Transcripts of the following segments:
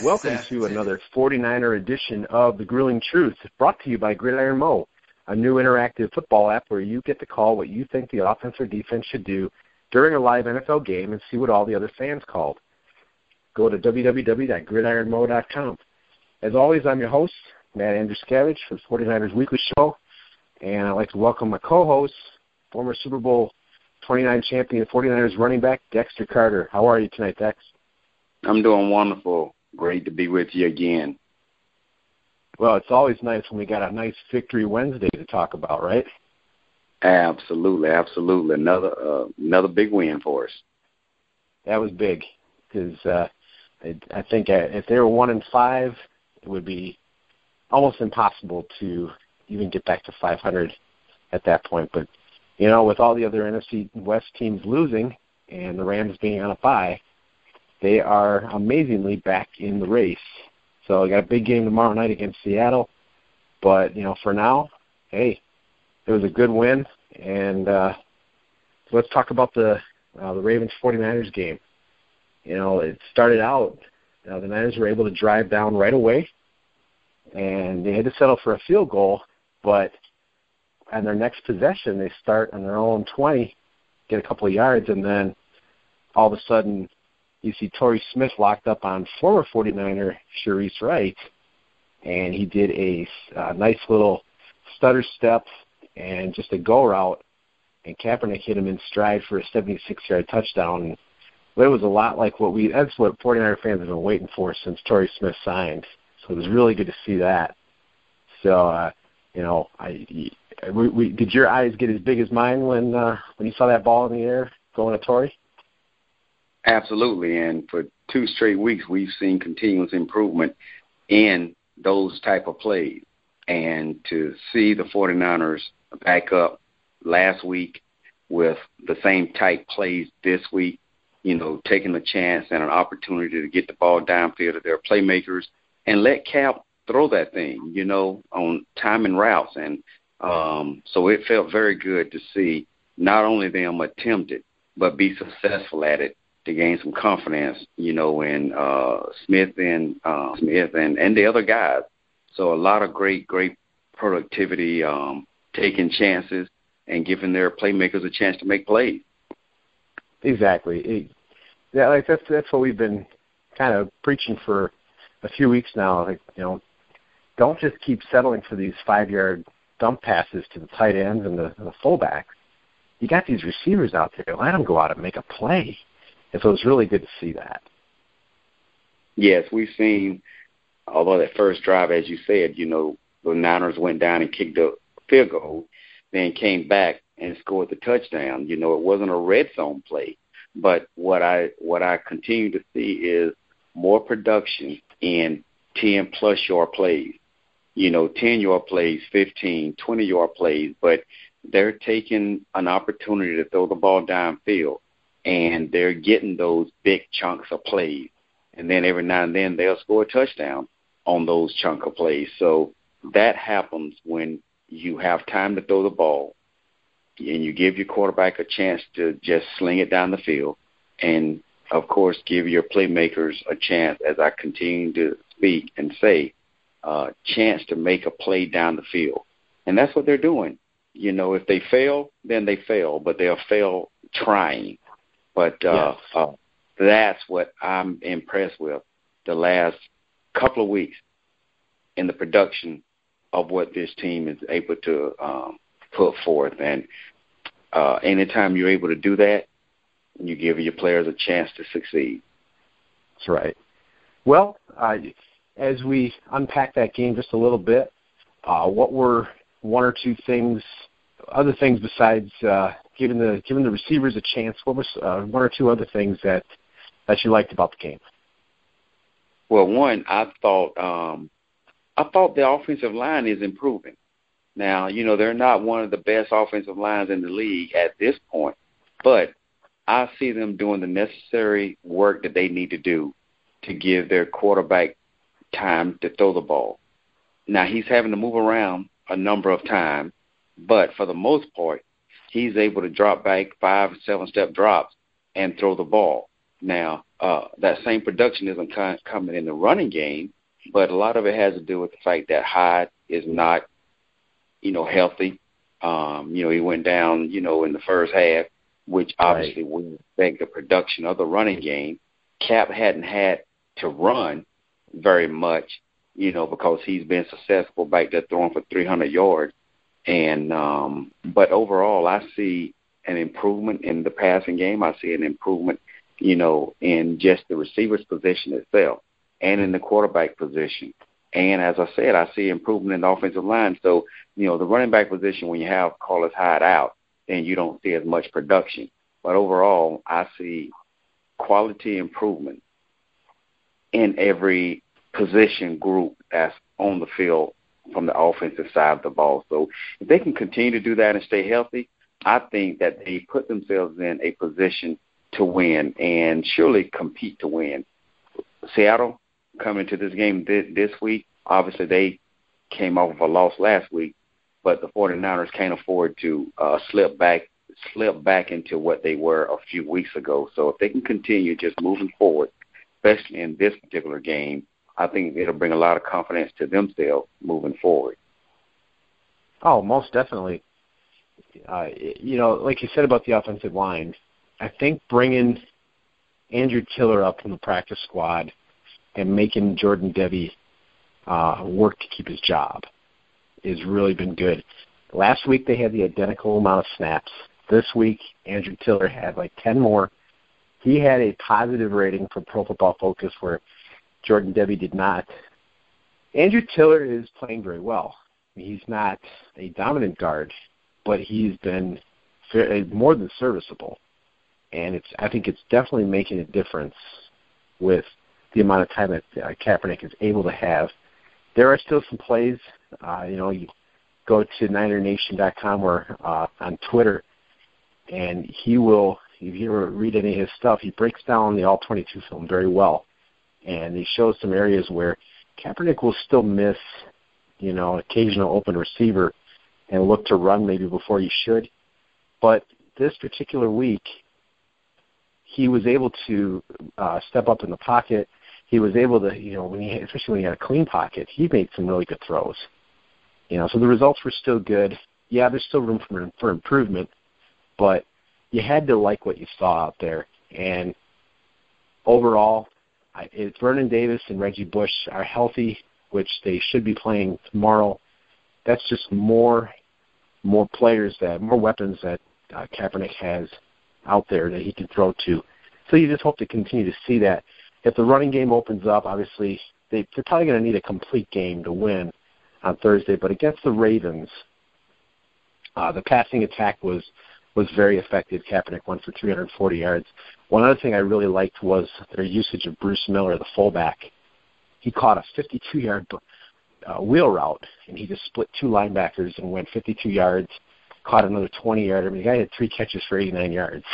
Welcome to another 49er edition of The Grueling Truth, brought to you by Gridiron Mo, a new interactive football app where you get to call what you think the offense or defense should do during a live NFL game and see what all the other fans called. Go to www.gridironmo.com. As always, I'm your host, Matt Andruskavich for the 49ers Weekly Show, and I'd like to welcome my co-host, former Super Bowl 29 champion 49ers running back, Dexter Carter. How are you tonight, Dex? I'm doing wonderful. Great to be with you again. Well, it's always nice when we got a nice Victory Wednesday to talk about, right? Absolutely. Another big win for us. That was big because I think if they were 1-5, it would be almost impossible to even get back to 500 at that point. But, you know, with all the other NFC West teams losing and the Rams being on a bye, they are amazingly back in the race. So I got a big game tomorrow night against Seattle. But, you know, for now, hey, it was a good win. And so let's talk about the Ravens 49ers game. You know, it started out, the Niners were able to drive down right away, and they had to settle for a field goal. But on their next possession, they start on their own 20, get a couple of yards, and then all of a sudden you see Torrey Smith locked up on former 49er Sharice Wright, and he did a nice little stutter step and just a go route, and Kaepernick hit him in stride for a 76-yard touchdown. But it was a lot like that's what 49er fans have been waiting for since Torrey Smith signed. So it was really good to see that. So, you know, did your eyes get as big as mine when you saw that ball in the air going to Torrey? Absolutely, and for 2 straight weeks, we've seen continuous improvement in those type of plays. And to see the 49ers back up last week with the same type plays this week, you know, taking a chance and an opportunity to get the ball downfield to their playmakers and let Cap throw that thing, you know, on timing routes. And so it felt very good to see not only them attempt it, but be successful at it, to gain some confidence, you know, in Smith and the other guys. So a lot of great productivity, taking chances and giving their playmakers a chance to make plays. Exactly. That's what we've been kind of preaching for a few weeks now. Like, you know, don't just keep settling for these 5-yard dump passes to the tight ends and the fullbacks. You got these receivers out there. Let them go out and make a play. And so it's really good to see that. Yes, we've seen, although that first drive, as you said, you know, the Niners went down and kicked a field goal, then came back and scored the touchdown. You know, it wasn't a red zone play. But what I continue to see is more production in 10-plus yard plays. You know, 10-yard plays, 15, 20-yard plays, but they're taking an opportunity to throw the ball downfield, and they're getting those big chunks of plays. And then every now and then they'll score a touchdown on those chunk of plays. So that happens when you have time to throw the ball and you give your quarterback a chance to just sling it down the field, and, of course, give your playmakers a chance, as I continue to speak and say, chance to make a play down the field. And that's what they're doing. You know, if they fail, then they fail, but they'll fail trying. But that's what I'm impressed with the last couple of weeks in the production of what this team is able to put forth. And anytime you're able to do that, you give your players a chance to succeed. That's right. Well, as we unpack that game just a little bit, what were one or two things, other things besides giving the receivers a chance? What was one or two other things that you liked about the game? Well, one, I thought the offensive line is improving. Now, you know, they're not one of the best offensive lines in the league at this point, but I see them doing the necessary work that they need to do to give their quarterback time to throw the ball. Now, he's having to move around a number of times, but for the most part, he's able to drop back 5-7 step drops and throw the ball. Now, that same production isn't coming in the running game, but a lot of it has to do with the fact that Hyde is not, healthy. He went down, in the first half, which obviously would affect the production of the running game. Cap hadn't had to run very much, because he's been successful back there throwing for 300 yards. And but overall, I see an improvement in the passing game. I see an improvement, in just the receiver's position itself and in the quarterback position. And as I said, I see improvement in the offensive line. So, the running back position, when you have Carlos Hyde out, then you don't see as much production. But overall, I see quality improvement in every position group that's on the field from the offensive side of the ball. So if they can continue to do that and stay healthy, I think that they put themselves in a position to win and surely compete to win. Seattle coming into this game this week, obviously they came off of a loss last week, but the 49ers can't afford to slip back into what they were a few weeks ago. So if they can continue just moving forward, especially in this particular game, I think it'll bring a lot of confidence to themselves moving forward. Oh, most definitely. Like you said about the offensive line, I think bringing Andrew Tiller up from the practice squad and making Jordan Devy work to keep his job has really been good. Last week they had the identical amount of snaps. This week, Andrew Tiller had like 10 more. He had a positive rating for Pro Football Focus where Jordan Devy did not. Andrew Tiller is playing very well. He's not a dominant guard, but he's been more than serviceable. And I think it's definitely making a difference with the amount of time that Kaepernick is able to have. There are still some plays. You go to NinerNation.com or on Twitter, and he will, if you ever read any of his stuff, he breaks down the All-22 film very well. And he shows some areas where Kaepernick will still miss, occasional open receiver and look to run maybe before he should. But this particular week, he was able to step up in the pocket. He was able to, especially when he had a clean pocket, he made some really good throws. So the results were still good. Yeah, there's still room for improvement, but you had to like what you saw out there. And overall, if Vernon Davis and Reggie Bush are healthy, which they should be playing tomorrow, that's just more players, more weapons that Kaepernick has out there that he can throw to. So you just hope to continue to see that. If the running game opens up, obviously they're probably going to need a complete game to win on Thursday. But against the Ravens, the passing attack was very effective. Kaepernick went for 340 yards. One other thing I really liked was their usage of Bruce Miller, the fullback. He caught a 52-yard wheel route, and he just split two linebackers and went 52 yards, caught another 20-yarder. I mean, the guy had 3 catches for 89 yards.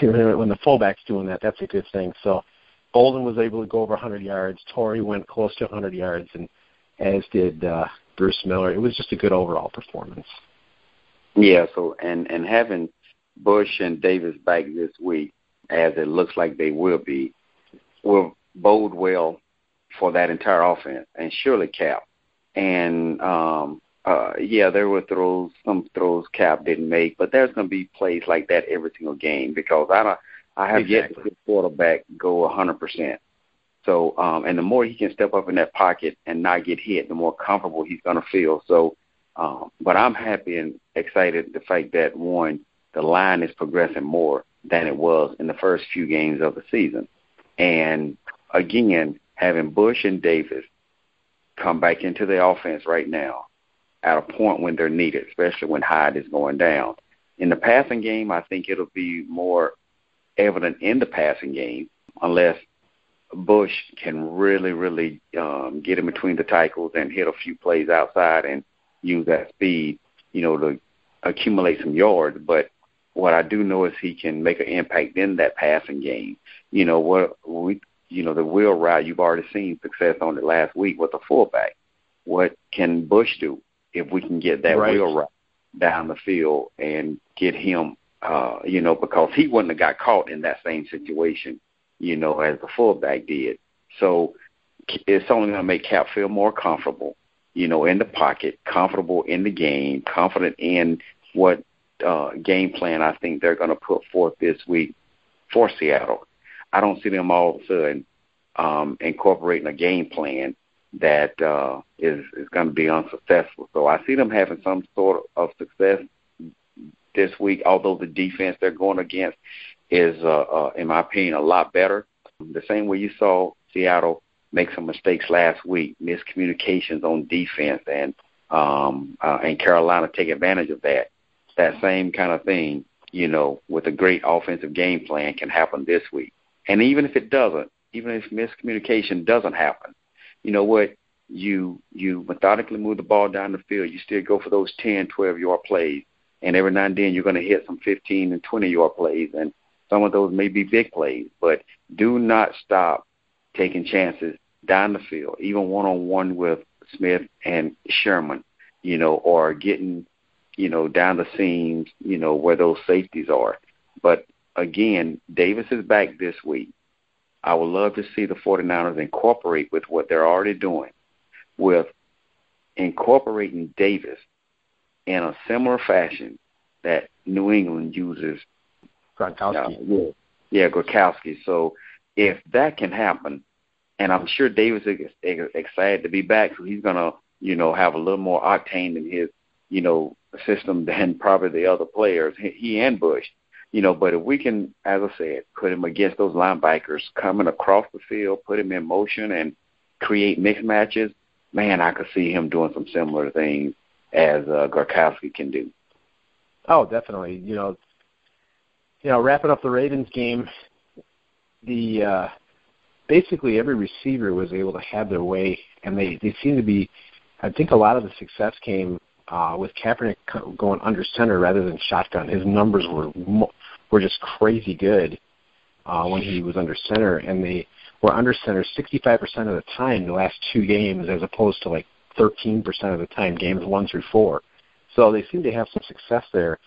When the fullback's doing that, that's a good thing. So Bolden was able to go over 100 yards. Torrey went close to 100 yards, and as did Bruce Miller. It was just a good overall performance. Yeah, so and having Bush and Davis back this week, as it looks like they will be, will bode well for that entire offense, and surely Cap. And, there were some throws Cap didn't make, but there's going to be plays like that every single game because I have yet to see the quarterback go 100%. So, and the more he can step up in that pocket and not get hit, the more comfortable he's going to feel. So, but I'm happy and excited the fact that, one, the line is progressing more than it was in the first few games of the season. And, again, having Bush and Davis come back into the offense right now at a point when they're needed, especially when Hyde is going down. In the passing game, I think it'll be more evident in the passing game unless Bush can really, really get in between the tackles and hit a few plays outside and use that speed, to accumulate some yards. But what I do know is he can make an impact in that passing game. The wheel route, you've already seen success on it last week with the fullback. What can Bush do if we can get that wheel route down the field and get him because he wouldn't have got caught in that same situation, as the fullback did. So it's only going to make Cap feel more comfortable, in the pocket, comfortable in the game, confident in what game plan I think they're going to put forth this week for Seattle. I don't see them all of a sudden incorporating a game plan that is going to be unsuccessful. So I see them having some sort of success this week, although the defense they're going against is, in my opinion, a lot better. The same way you saw Seattle make some mistakes last week, miscommunications on defense, and Carolina take advantage of that. That same kind of thing, with a great offensive game plan can happen this week. And even if it doesn't, even if miscommunication doesn't happen, you know what? You methodically move the ball down the field. You still go for those 10, 12-yard plays. And every now and then you're going to hit some 15 and 20-yard plays. And some of those may be big plays. But do not stop taking chances down the field, even one-on-one with Smith and Sherman, or getting, down the seams, where those safeties are. But, again, Davis is back this week. I would love to see the 49ers incorporate with what they're already doing, with incorporating Davis in a similar fashion that New England uses Gronkowski. Gronkowski. So if that can happen, and I'm sure Davis is excited to be back, so he's going to, have a little more octane in his, system than probably the other players, he and Bush. But if we can, as I said, put him against those linebackers coming across the field, put him in motion and create mixed matches, man, I could see him doing some similar things as Gronkowski can do. Oh, definitely. Wrapping up the Ravens game, basically every receiver was able to have their way, and they seem to be. I think a lot of the success came with Kaepernick going under center rather than shotgun. His numbers were just crazy good when he was under center, and they were under center 65% of the time the last two games, as opposed to like 13% of the time games 1 through 4. So they seem to have some success there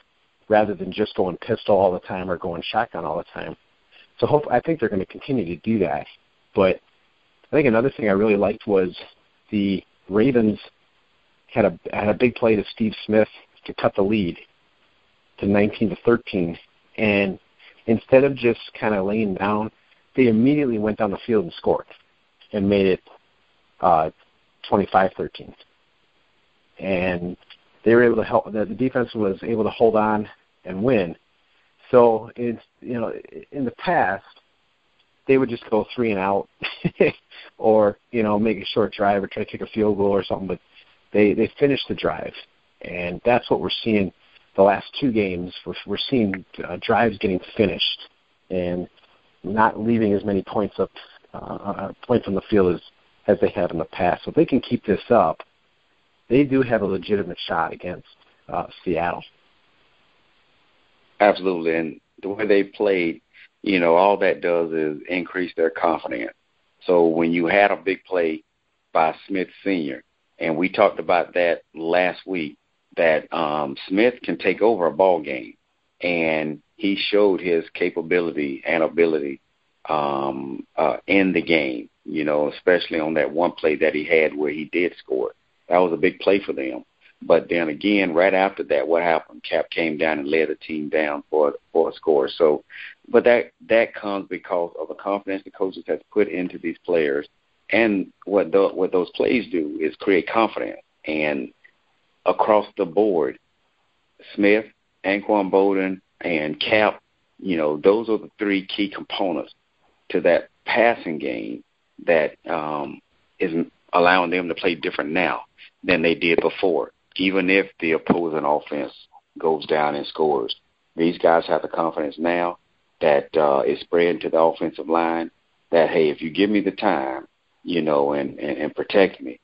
rather than just going pistol all the time or going shotgun all the time. So I think they're going to continue to do that. But I think another thing I really liked was the Ravens had a big play to Steve Smith to cut the lead to 19-13, and instead of just kind of laying down, they immediately went down the field and scored and made it 25-13. And they were able to help. The defense was able to hold on and win. So it's in the past they would just go 3 and out, or make a short drive or try to kick a field goal or something. But they finished the drive, and that's what we're seeing the last two games. We're seeing drives getting finished and not leaving as many points on the field as they have in the past. So if they can keep this up, they do have a legitimate shot against Seattle. Absolutely, and the way they played, all that does is increase their confidence. So when you had a big play by Smith Sr., and we talked about that last week, that Smith can take over a ball game, and he showed his capability and ability in the game, especially on that one play that he had where he did score. That was a big play for them. But then again, right after that, what happened? Cap came down and led the team down for a score. So, but that comes because of the confidence the coaches have put into these players, and what those plays do is create confidence. And across the board, Smith, Anquan Bolden, and Cap, those are the three key components to that passing game that is allowing them to play different now than they did before. Even if the opposing offense goes down and scores, these guys have the confidence now that is spreading to the offensive line that, hey, if you give me the time, and protect me,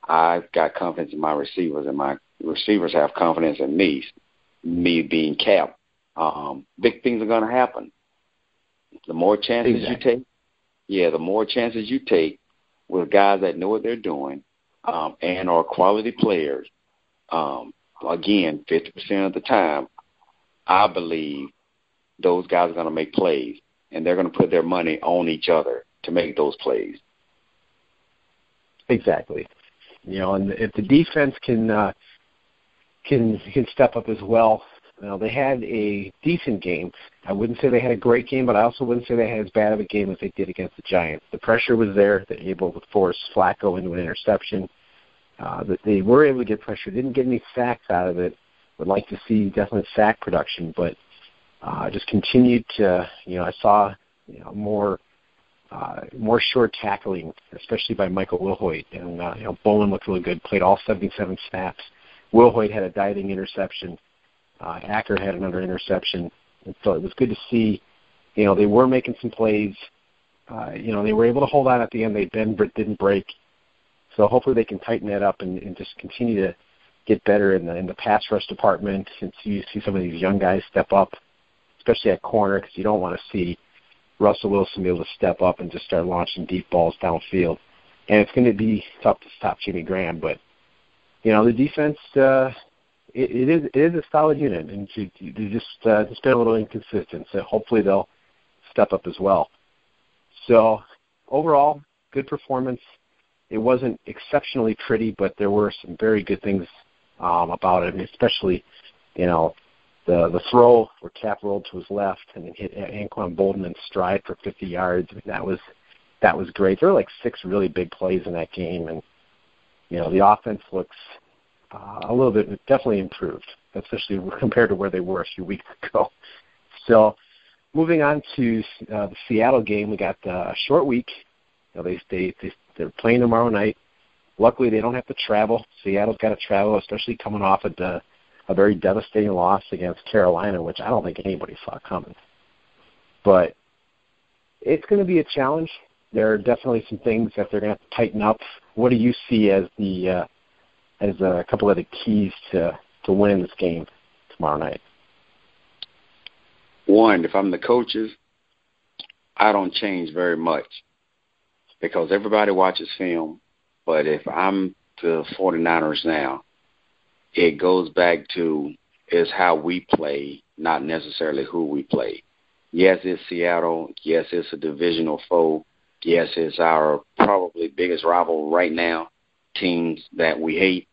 I've got confidence in my receivers, and my receivers have confidence in me being Cap. Big things are going to happen. The more chances you take, the more chances you take with guys that know what they're doing and are quality players, again, 50% of the time, I believe those guys are going to make plays, and they're going to put their money on each other to make those plays. Exactly. And if the defense can step up as well. They had a decent game. I wouldn't say they had a great game, but I also wouldn't say they had as bad of a game as they did against the Giants. The pressure was there. They were able to force Flacco into an interception. They were able to get pressure. Didn't get any sacks out of it. Would like to see definitely sack production, but just continued to, I saw more short tackling, especially by Michael Wilhoit. And Bolin looked really good, played all 77 snaps. Wilhoit had a diving interception. Acker had another interception. And so it was good to see, they were making some plays. They were able to hold on at the end. They didn't break. So hopefully they can tighten that up and just continue to get better in the pass rush department, and you see some of these young guys step up, especially at corner, because you don't want to see Russell Wilson be able to step up and just start launching deep balls downfield. And it's going to be tough to stop Jimmy Graham, but the defense, it is a solid unit, and they just been a little inconsistent. So hopefully they'll step up as well. So overall, good performance. It wasn't exceptionally pretty, but there were some very good things about it, and especially, the throw where Cap rolled to his left and then hit Anquan Bolden in stride for 50 yards. I mean, that was great. There were like 6 really big plays in that game, and the offense looks a little bit definitely improved, especially compared to where they were a few weeks ago. So moving on to the Seattle game, we got a short week. They're playing tomorrow night. Luckily, they don't have to travel. Seattle's got to travel, especially coming off a very devastating loss against Carolina, which I don't think anybody saw coming. But it's going to be a challenge. There are definitely some things that they're going to have to tighten up. What do you see as a couple of the keys to winning this game tomorrow night? One, if I'm the coaches, I don't change very much because everybody watches film. But if I'm the 49ers now, it goes back to is how we play, not necessarily who we play. Yes, it's Seattle. Yes, it's a divisional foe. Yes, it's our probably biggest rival right now, teams that we hate.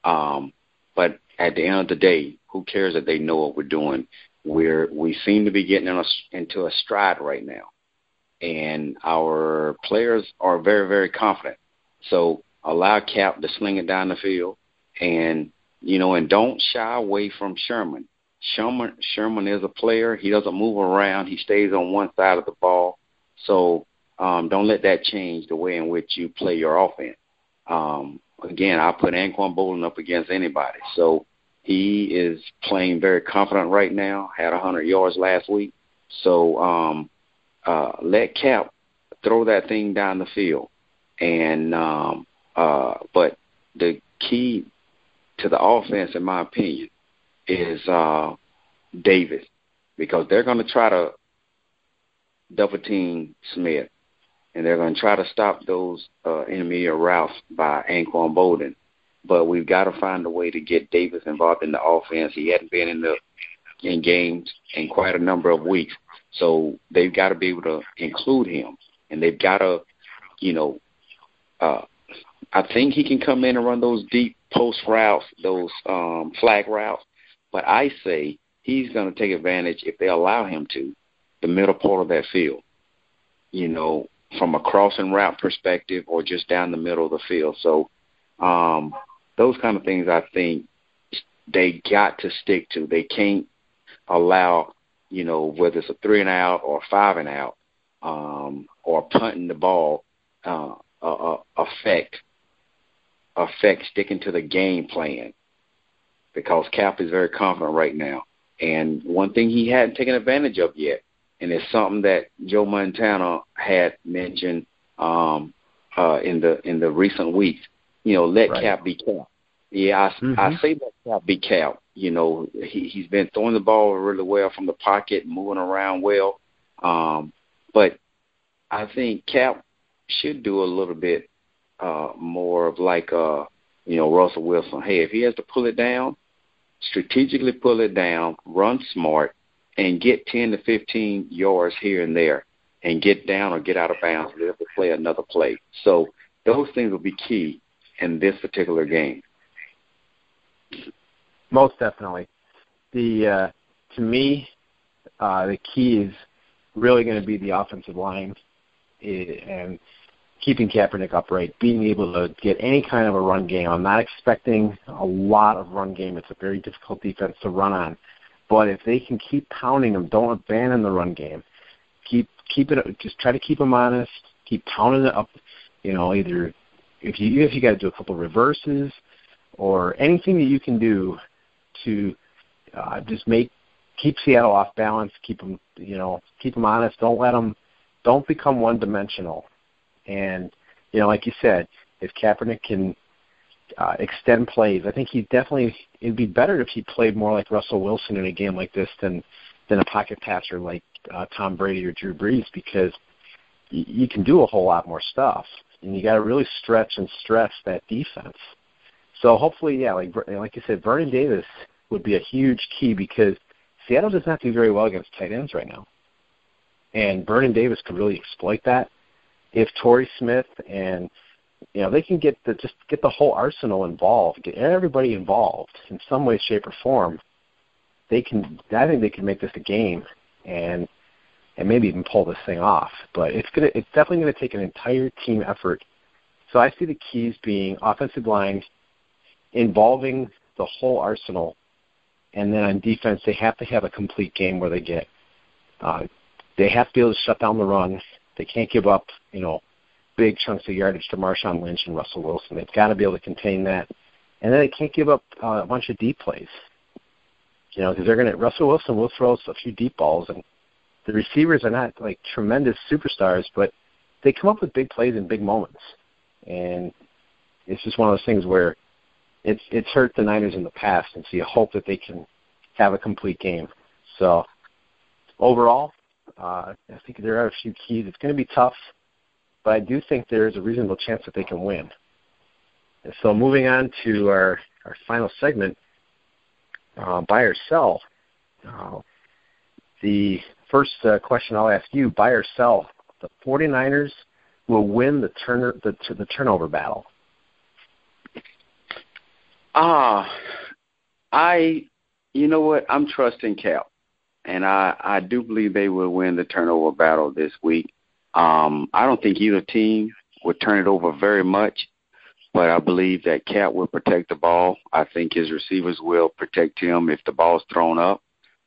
But at the end of the day, who cares that they know what we're doing? We seem to be getting into a stride right now. And our players are very, very confident. So allow Cap to sling it down the field and don't shy away from Sherman. Sherman is a player. He doesn't move around. He stays on one side of the ball. So don't let that change the way in which you play your offense. Again, I put Anquan Bolden up against anybody. So he is playing very confident right now, had 100 yards last week. So let Cap throw that thing down the field. And but the key to the offense, in my opinion, is Davis, because they're going to try to double team Smith, and they're going to try to stop those intermediate routes by Anquan Bolden. But we've got to find a way to get Davis involved in the offense. He hadn't been in games in quite a number of weeks, so they've got to be able to include him, and they've got to, I think he can come in and run those deep post routes, those flag routes. But I say he's going to take advantage, if they allow him to, the middle part of that field, from a crossing route perspective or just down the middle of the field. So those kind of things I think they got to stick to. They can't allow, whether it's a 3-and-out or a 5-and-out or punting the ball, affect sticking to the game plan, because Cap is very confident right now. And one thing he hadn't taken advantage of yet, and it's something that Joe Montana had mentioned in the recent weeks, let right. Cap be Cap. Yeah, I say let Cap be Cap. He's been throwing the ball really well from the pocket, moving around well. But I think Cap should do a little bit more of like Russell Wilson. Hey, if he has to pull it down, strategically pull it down, run smart, and get 10 to 15 yards here and there and get down or get out of bounds and be able to play another play. So those things will be key in this particular game. Most definitely. To me, the key is really going to be the offensive line and keeping Kaepernick upright, being able to get any kind of a run game. I'm not expecting a lot of run game. It's a very difficult defense to run on. But if they can keep pounding them, don't abandon the run game. Keep it. Just try to keep them honest. Keep pounding it up. Either if you got to do a couple of reverses or anything that you can do to just keep Seattle off balance. Keep them honest. Don't become one-dimensional. And like you said, if Kaepernick can extend plays, I think it'd be better if he played more like Russell Wilson in a game like this than a pocket passer like Tom Brady or Drew Brees, because you can do a whole lot more stuff, and you got to really stretch and stress that defense. So hopefully, like you said, Vernon Davis would be a huge key, because Seattle does not do very well against tight ends right now, and Vernon Davis could really exploit that if Torrey Smith and they can get the whole arsenal involved, get everybody involved in some way, shape, or form. I think they can make this a game and maybe even pull this thing off. But it's definitely going to take an entire team effort. So I see the keys being offensive line, involving the whole arsenal, and then on defense they have to have a complete game where they have to be able to shut down the run. They can't give up, big chunks of yardage to Marshawn Lynch and Russell Wilson. They've got to be able to contain that. And then they can't give up a bunch of deep plays. Because Russell Wilson will throw a few deep balls, and the receivers are not like tremendous superstars, but they come up with big plays in big moments. And it's just one of those things where it's hurt the Niners in the past, and so you hope that they can have a complete game. So overall, I think there are a few keys. It's going to be tough, but I do think there's a reasonable chance that they can win. And so moving on to our final segment, buy or sell. The first question I'll ask you, buy or sell, the 49ers will win the turnover battle. You know what? I'm trusting Cap. And I do believe they will win the turnover battle this week. I don't think either team would turn it over very much, but I believe that Cap will protect the ball. I think his receivers will protect him if the ball's thrown up.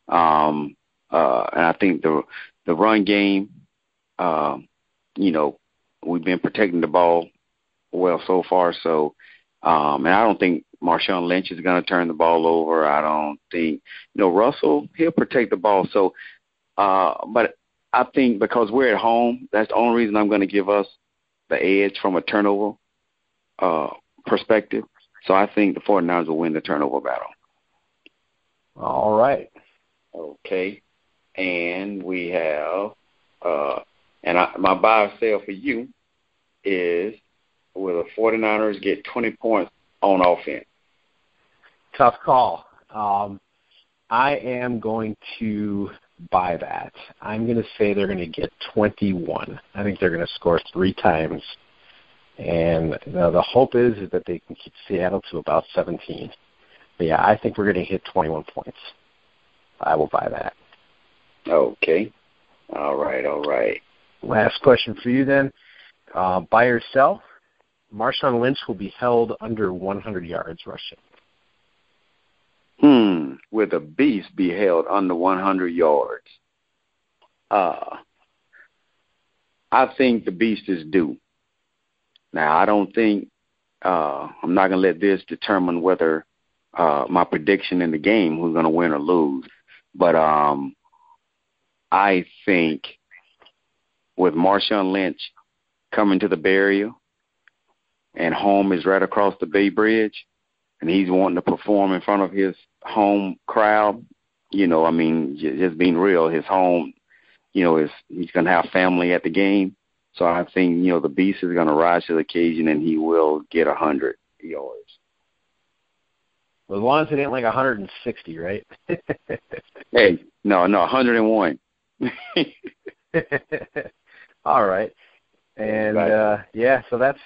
And I think the run game, we've been protecting the ball well so far. So, and I don't think Marshawn Lynch is going to turn the ball over. I don't think, Russell, he'll protect the ball. So, but I think because we're at home, that's the only reason I'm going to give us the edge from a turnover perspective. So I think the 49ers will win the turnover battle. All right. Okay. And we have, my buy or sell for you is, will the 49ers get 20 points on offense? Tough call. I am going to buy that. I'm going to say they're going to get 21. I think they're going to score 3 times. And the hope is that they can keep Seattle to about 17. But, yeah, I think we're going to hit 21 points. I will buy that. Okay. All right. Last question for you then. Buy or sell? Marshawn Lynch will be held under 100 yards rushing. Will the beast be held under 100 yards? I think the beast is due. Now, I don't think I'm not going to let this determine whether my prediction in the game, who's going to win or lose. But I think with Marshawn Lynch coming to the barrier and home is right across the Bay Bridge, and he's wanting to perform in front of his home crowd, just being real, his home, he's going to have family at the game. So I think, the beast is going to rise to the occasion, and he will get 100 yards. Well, as long as it ain't like 160, right? Hey, no, 101. All right. And, so that's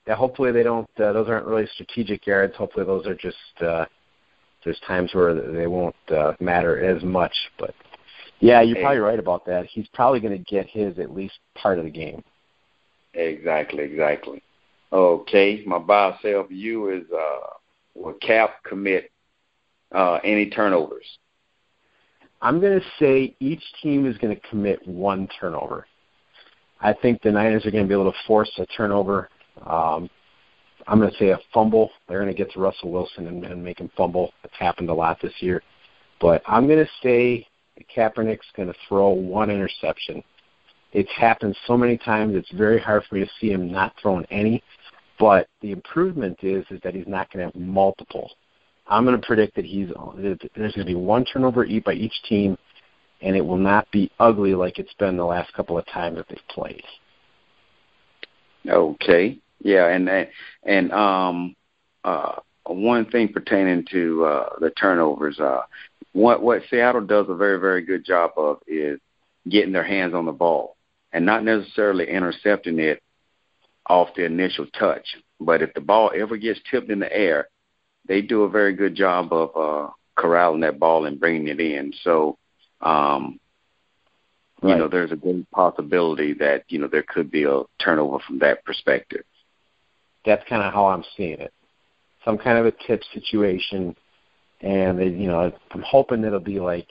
hopefully they don't those aren't really strategic yards. Hopefully those are just there's times where they won't matter as much. But, yeah, you're probably right about that. He's probably going to get his at least part of the game. Exactly. Okay, my buy sell for you is will Cap commit any turnovers? I'm going to say each team is going to commit one turnover. I think the Niners are going to be able to force a turnover. I'm going to say a fumble. They're going to get to Russell Wilson and make him fumble. It's happened a lot this year. But I'm going to say Kaepernick's going to throw one interception. It's happened so many times, it's very hard for me to see him not throwing any. But the improvement is that he's not going to have multiple. I'm going to predict that there's going to be one turnover by each team, and it will not be ugly like it's been the last couple of times that they've played. Okay, yeah, and one thing pertaining to the turnovers, what Seattle does a very, very good job of is getting their hands on the ball and not necessarily intercepting it off the initial touch. But if the ball ever gets tipped in the air, they do a very good job of corralling that ball and bringing it in. So, there's a good possibility that, there could be a turnover from that perspective. That's kind of how I'm seeing it. Some kind of a tip situation, and I'm hoping it'll be like,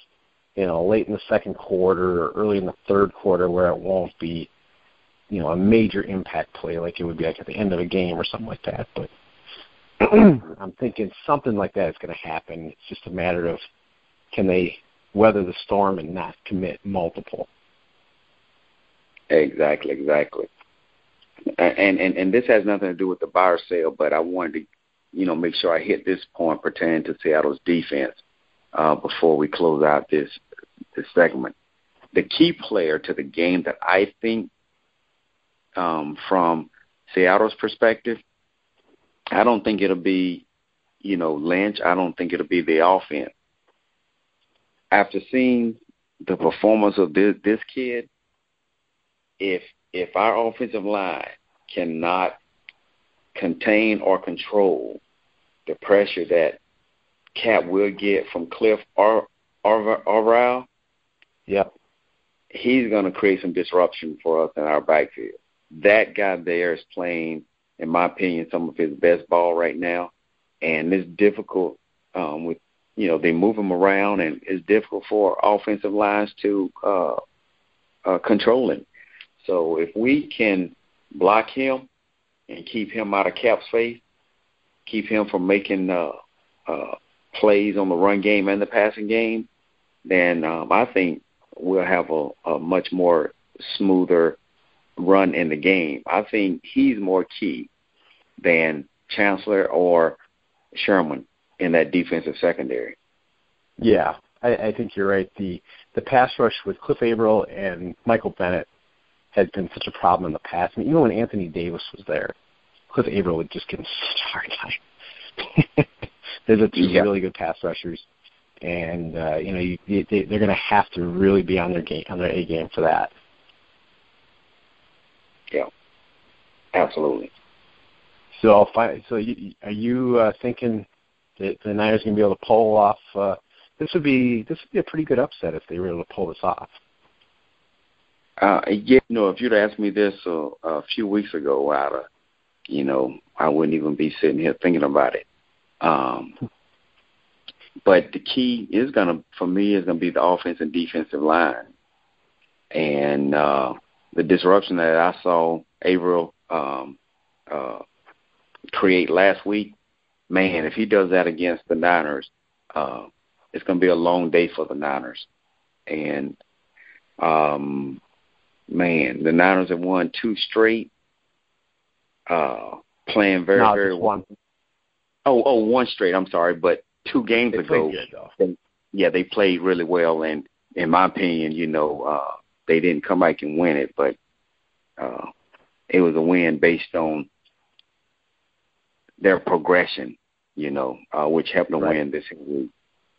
late in the second quarter or early in the third quarter where it won't be, a major impact play like it would be like at the end of a game or something like that. But I'm thinking something like that is going to happen. It's just a matter of can they weather the storm and not commit multiple. Exactly. And this has nothing to do with the buy or sell, but I wanted to, make sure I hit this point pertaining to Seattle's defense before we close out this segment. The key player to the game that I think from Seattle's perspective, I don't think it'll be, Lynch. I don't think it'll be the offense. After seeing the performance of this kid, if our offensive line cannot contain or control the pressure that Cap will get from Cliff Orval, yep, he's going to create some disruption for us in our backfield. That guy there is playing, in my opinion, some of his best ball right now, and it's difficult with they move him around, and it's difficult for offensive lines to control him. So if we can block him and keep him out of Cap's face, keep him from making plays on the run game and the passing game, then I think we'll have a much more smoother run in the game. I think he's more key than Chancellor or Sherman in that defensive secondary. Yeah, I think you're right. The pass rush with Cliff Averill and Michael Bennett has been such a problem in the past. I mean, even when Anthony Davis was there, Cliff Averill would just give him such a hard time. There's two really good pass rushers, and they're going to have to really be on their A game for that. Yeah, absolutely. So, are you thinking that the Niners are going to be able to pull off? This would be a pretty good upset if they were able to pull this off. If you'd asked me this a few weeks ago, I wouldn't even be sitting here thinking about it. But the key is for me, is going to be the offense and defensive line. And the disruption that I saw Averill create last week, man, if he does that against the Niners, it's going to be a long day for the Niners. And, the Niners have won 2 straight, playing very well. One straight, I'm sorry, but 2 games ago, they played really well, and in my opinion, they didn't come back and win it, but it was a win based on their progression which helped them win this week.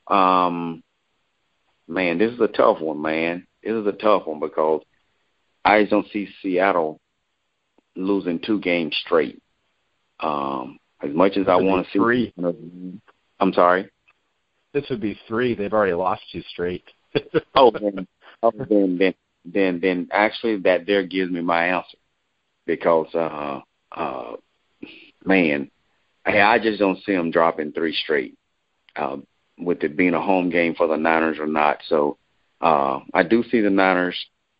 Man, this is a tough one, man. This is a tough one because I just don't see Seattle losing 2 games straight. As much as I want to see 3. I'm sorry? This would be 3. They've already lost 2 straight. then actually that there gives me my answer because, man, I just don't see them dropping 3 straight, with it being a home game for the Niners or not. So I do see the Niners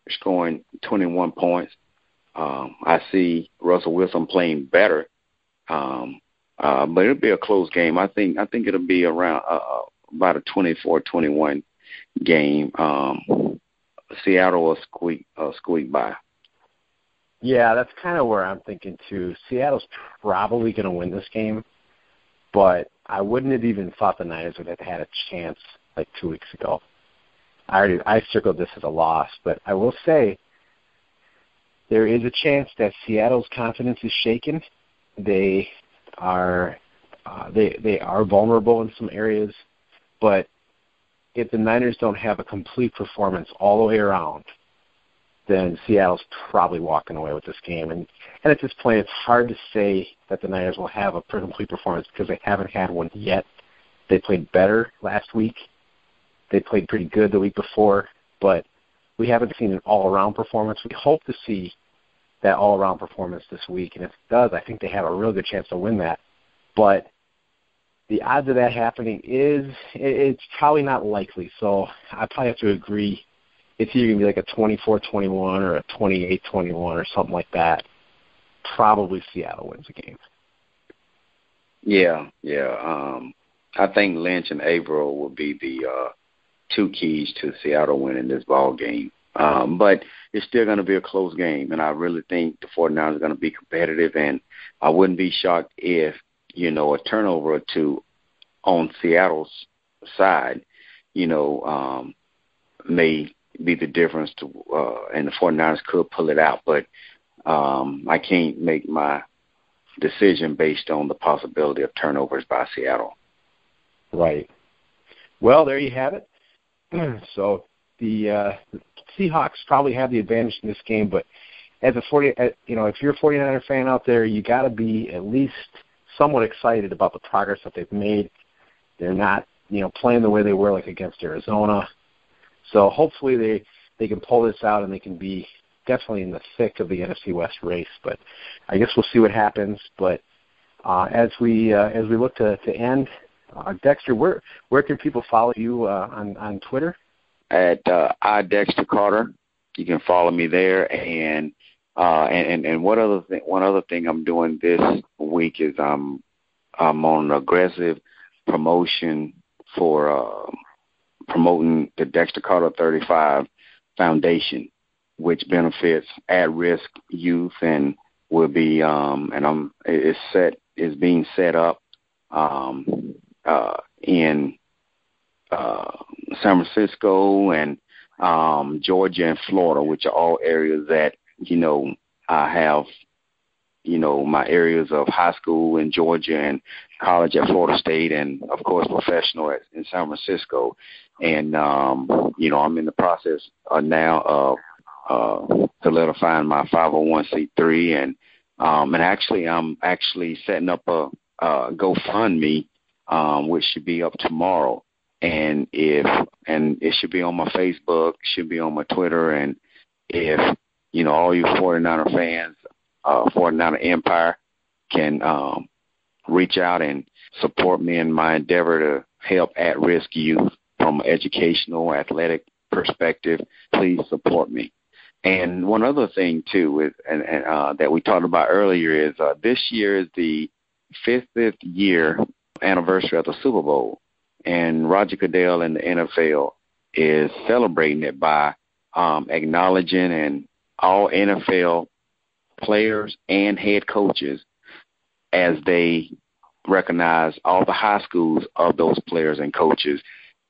scoring 21 points. I see Russell Wilson playing better, but it'll be a close game. I think it'll be around about a 24-21 game. Seattle will squeak by. Yeah, that's kind of where I'm thinking too. Seattle's probably going to win this game, but I wouldn't have even thought the Niners would have had a chance like 2 weeks ago. I circled this as a loss, but I will say there is a chance that Seattle's confidence is shaken. They are vulnerable in some areas, but if the Niners don't have a complete performance all the way around, then Seattle's probably walking away with this game. And at this point, it's hard to say that the Niners will have a complete performance because they haven't had one yet. They played better last week. They played pretty good the week before, but we haven't seen an all-around performance. We hope to see that all-around performance this week, and if it does, I think they have a real good chance to win that. But the odds of that happening it's probably not likely. So I probably have to agree. It's either going to be like a 24-21 or a 28-21 or something like that. Probably Seattle wins the game. Yeah. I think Lynch and Averill will be the 2 keys to Seattle winning this ball game. But it's still going to be a close game, and I really think the 49ers are going to be competitive, and I wouldn't be shocked if, a turnover or 2 on Seattle's side, may be the difference and the 49ers could pull it out. But I can't make my decision based on the possibility of turnovers by Seattle. Right. Well, there you have it. So the Seahawks probably have the advantage in this game, but if you're a 49er fan out there, you got to be at least somewhat excited about the progress that they've made. They're not, playing the way they were like against Arizona. So hopefully they can pull this out and they can be definitely in the thick of the NFC West race. But I guess we'll see what happens. But as we look to end, Dexter, where can people follow you on Twitter? At Dexter Carter. You can follow me there. And one other thing I'm doing this week is I'm on an aggressive promotion for promoting the Dexter Carter 35 Foundation, which benefits at-risk youth, and will be is being set up in San Francisco and Georgia and Florida, which are all areas that I have my areas of high school in Georgia and college at Florida State, and of course professional in San Francisco. And I'm in the process now of solidifying my 501c3, and actually I'm setting up a GoFundMe, which should be up tomorrow, and it should be on my Facebook, should be on my Twitter, and if all you 49er fans, 49er Empire can reach out and support me in my endeavor to help at-risk youth from an educational, athletic perspective, please support me. And one other thing, too, that we talked about earlier is this year is the 50th year anniversary of the Super Bowl, and Roger Goodell and the NFL is celebrating it by acknowledging and all NFL players and head coaches as they recognize all the high schools of those players and coaches.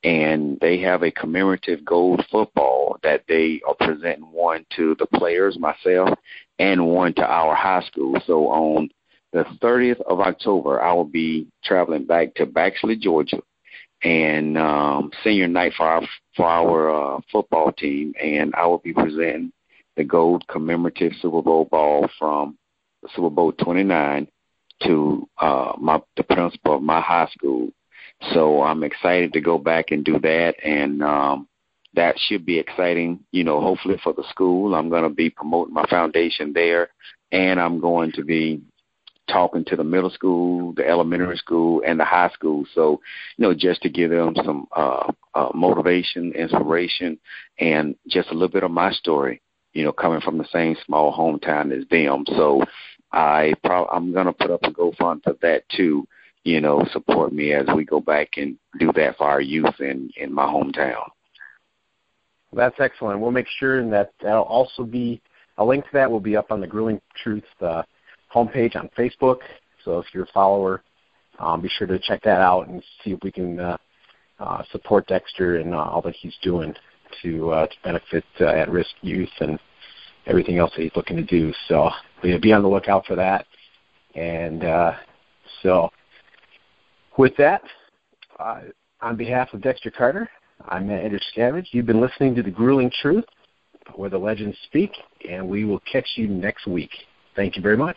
And they have a commemorative gold football that they are presenting, one to the players, myself, and one to our high school. So on the 30th of October, I will be traveling back to Baxley, Georgia, and senior night for our football team, and I will be presenting the gold commemorative Super Bowl ball from Super Bowl 29 to the principal of my high school. So I'm excited to go back and do that, and that should be exciting, hopefully for the school. I'm going to be promoting my foundation there, and I'm going to be talking to the middle school, the elementary school, and the high school. So, just to give them some motivation, inspiration, and just a little bit of my story, coming from the same small hometown as them. So I'm going to put up a GoFund for that too, support me as we go back and do that for our youth in my hometown. That's excellent. We'll make sure that that'll also be a link to that will be up on the Grueling Truth homepage on Facebook. So if you're a follower, be sure to check that out and see if we can support Dexter and all that he's doing to benefit at-risk youth and everything else that he's looking to do. So be on the lookout for that. And so with that, on behalf of Dexter Carter, I'm Andrew Scavage. You've been listening to The Grueling Truth, where the legends speak, and we will catch you next week. Thank you very much.